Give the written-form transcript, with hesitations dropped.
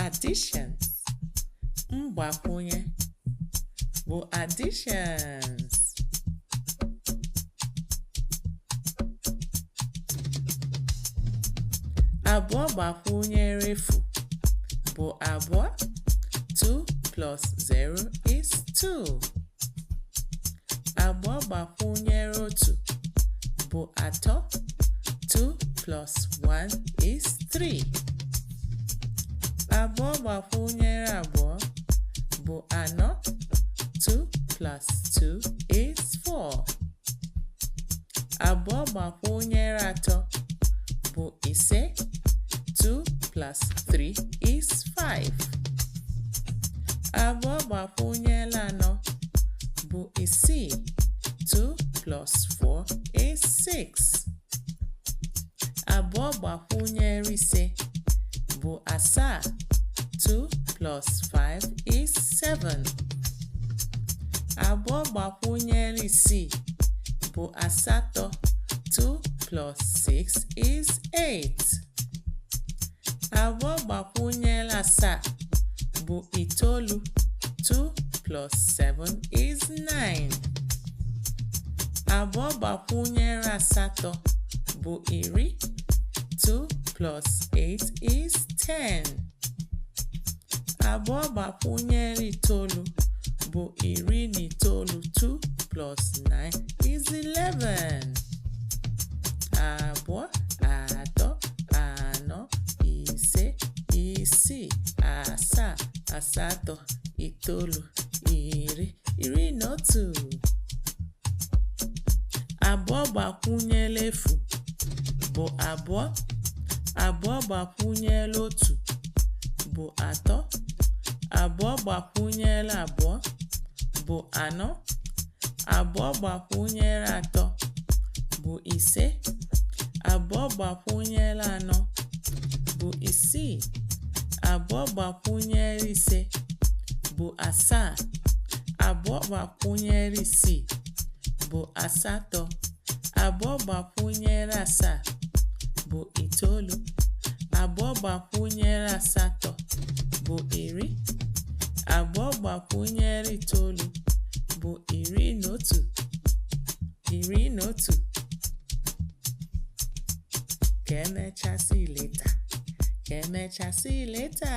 additions. Mgbakwụnye bụ additions. Abụọ gbakwunyere efu bụ abụọ. 2 plus 0 is 2. Abụọ gbakwunyere otu bụ atọ. 2 plus 1 is 3. Abụọ gbakwunyere abụọ bụ anọ. 2 plus 2 is 4. Abụọ gbakwunyere atọ bụ ise. 2 plus 3 is 5. Abụọ gbakwunyere anọ bụ isii. 2 plus 4 is 6. Abụọ gbakwunyere ise bụ asaa. 2 plus 5 is 7. Abụọ gbakwunyere isii bụ asatọ. 2 plus 6 is 8. Abụọ gbakwunyere asaa bụ itoolu. 2 plus 7 is 9. Abụọ gbakwunyere asatọ bụ iri. 2 plus 8 is 10. Abụọ gbakwunyere itoolu bụ iri na itoolu. 2 plus 9 is 11. Abụọ, atọ, anọ, ise, isii, asaa, asatọ, itoolu, iri na otu. Abụọ gbakwunyere efu bụ abụọ. Abụọ gbakwunyere otu bụ atọ. Abụọ gbakwunyere abụọ bụ anọ. Abụọ gbakwunyere atọ bụ ise. Abụọ gbakwunyere anọ bụ isii. Abụọ gbakwunyere ise bụ asaa. Abụọ gbakwunyere isii bụ asatọ. Abụọ gbakwunyere asaa bụ itoolu. Abụọ gbakwunyere asatọ bụ iri. Abụọ gbakwunyere itoolu bụ iri na otu. Ka emechasị leta.